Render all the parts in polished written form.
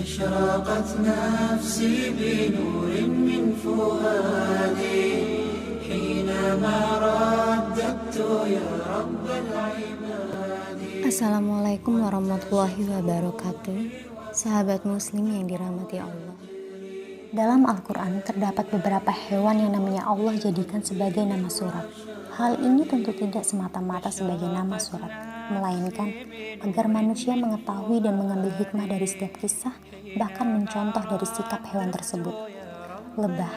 أشرقت نفسي بنور من فؤادي حينما رددت يا رب العباد. Assalamualaikum warahmatullahi wabarakatuh. Sahabat muslim yang dirahmati Allah. Dalam Al-Quran terdapat beberapa hewan yang namanya Allah jadikan sebagai nama surat. Hal ini tentu tidak semata-mata sebagai nama surat, melainkan agar manusia mengetahui dan mengambil hikmah dari setiap kisah, bahkan mencontoh dari sikap hewan tersebut. Lebah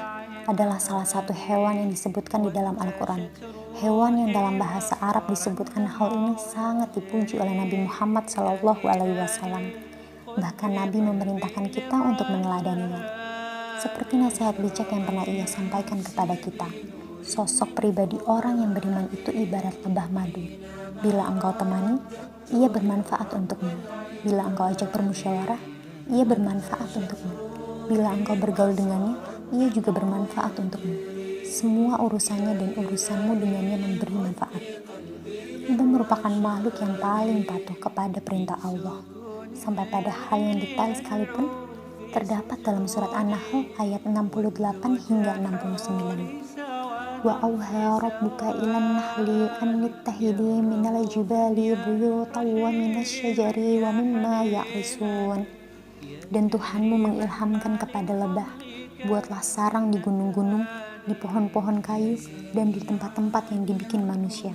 adalah salah satu hewan yang disebutkan di dalam Al-Quran. Hewan yang dalam bahasa Arab disebutkan hal ini sangat dipuji oleh Nabi Muhammad SAW. Bahkan Nabi memerintahkan kita untuk meneladaninya. Seperti nasihat bijak yang pernah ia sampaikan kepada kita. Sosok pribadi orang yang beriman itu ibarat lebah madu. Bila engkau temani, ia bermanfaat untukmu. Bila engkau ajak bermusyawarah, ia bermanfaat untukmu. Bila engkau bergaul dengannya, ia juga bermanfaat untukmu. Semua urusannya dan urusanmu dengannya memberi manfaat. Lebah merupakan makhluk yang paling patuh kepada perintah Allah. Sampai pada hal yang detail sekalipun terdapat dalam surat An-Nahl ayat 68 hingga 69. Wa auha rabbuka ilan nahli an nittahidi minal jibali buyutan wa minasyajari wa mimma ya'risun. Dan Tuhanmu mengilhamkan kepada lebah, buatlah sarang di gunung-gunung, di pohon-pohon kayu, dan di tempat-tempat yang dibikin manusia.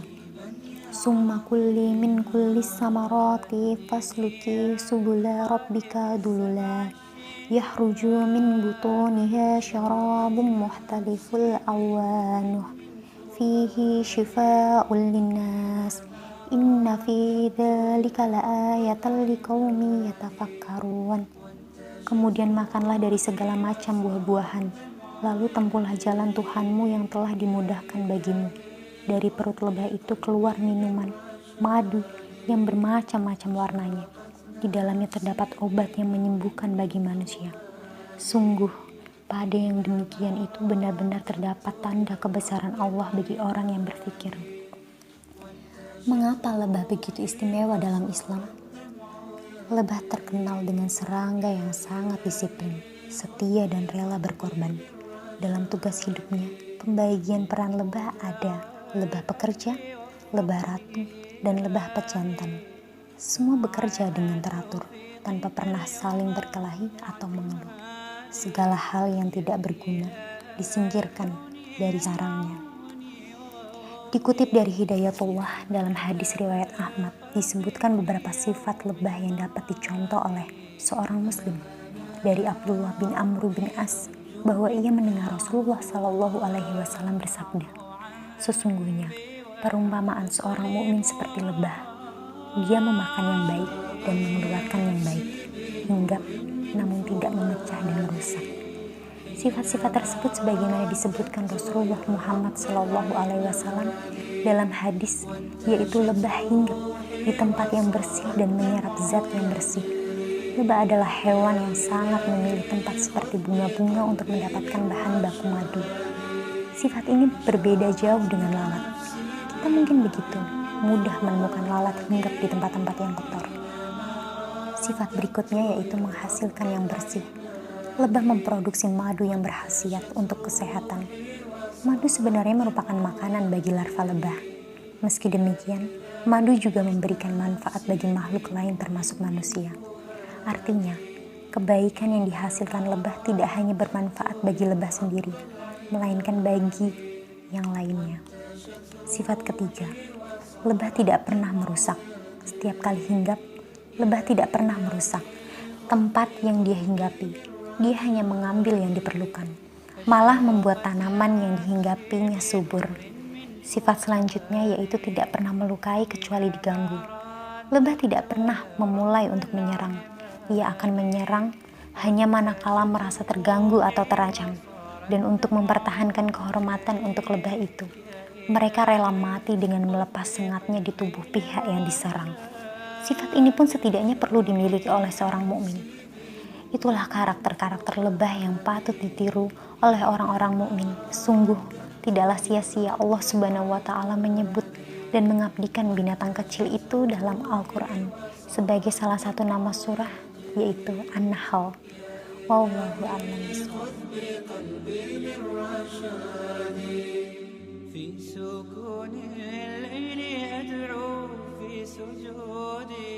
Summa kulli min kulli samarati fasluki subula rabbika dulula yahruju min butuniha syarabun muhtaliful awanuh fihi shifa'un linnas inna fi dzalika laayatan liqaumin yatafakkarun. Kemudian makanlah dari segala macam buah-buahan, lalu tempuhlah jalan Tuhanmu yang telah dimudahkan bagimu. Dari perut lebah itu keluar minuman, madu yang bermacam-macam warnanya. Di dalamnya terdapat obat yang menyembuhkan bagi manusia. Sungguh, pada yang demikian itu benar-benar terdapat tanda kebesaran Allah bagi orang yang berpikir. Mengapa lebah begitu istimewa dalam Islam? Lebah terkenal dengan serangga yang sangat disiplin, setia dan rela berkorban. Dalam tugas hidupnya, pembagian peran lebah ada lebah pekerja, lebah ratu, dan lebah pejantan. Semua bekerja dengan teratur, tanpa pernah saling berkelahi atau mengeluh. Segala hal yang tidak berguna disingkirkan dari sarangnya. Dikutip dari Hidayatullah dalam hadis riwayat Ahmad, disebutkan beberapa sifat lebah yang dapat dicontoh oleh seorang muslim. Dari Abdullah bin Amr bin As, bahwa ia mendengar Rasulullah SAW bersabda, sesungguhnya perumpamaan seorang mukmin seperti lebah. Dia memakan yang baik dan mengeluarkan yang baik, hinggap namun tidak memecah dan merusak. Sifat-sifat tersebut sebagaimana disebutkan Rasulullah Muhammad SAW dalam hadis, yaitu lebah hinggap di tempat yang bersih dan menyerap zat yang bersih. Lebah adalah hewan yang sangat memilih tempat seperti bunga-bunga untuk mendapatkan bahan baku madu. Sifat ini berbeda jauh dengan lalat. Kita mungkin begitu, mudah menemukan lalat hinggap di tempat-tempat yang kotor. Sifat berikutnya yaitu menghasilkan yang bersih. Lebah memproduksi madu yang berkhasiat untuk kesehatan. Madu sebenarnya merupakan makanan bagi larva lebah. Meski demikian, madu juga memberikan manfaat bagi makhluk lain termasuk manusia. Artinya, kebaikan yang dihasilkan lebah tidak hanya bermanfaat bagi lebah sendiri, melainkan bagi yang lainnya. Sifat ketiga, lebah tidak pernah merusak. Setiap kali hinggap, lebah tidak pernah merusak tempat yang dia hinggapi. Dia hanya mengambil yang diperlukan, malah membuat tanaman yang dihinggapinya subur. Sifat selanjutnya yaitu tidak pernah melukai kecuali diganggu. Lebah tidak pernah memulai untuk menyerang. Ia akan menyerang hanya manakala merasa terganggu atau terancam. Dan untuk mempertahankan kehormatan untuk lebah itu, mereka rela mati dengan melepas sengatnya di tubuh pihak yang diserang. Sifat ini pun setidaknya perlu dimiliki oleh seorang mukmin. Itulah karakter-karakter lebah yang patut ditiru oleh orang-orang mukmin. Sungguh, tidaklah sia-sia Allah Subhanahu wa Ta'ala menyebut dan mengabdikan binatang kecil itu dalam Al-Quran sebagai salah satu nama surah yaitu An-Nahl. Wallahu a'lam bishawab. بقلبي للرشاد في سكون الليل أدعو في سجودي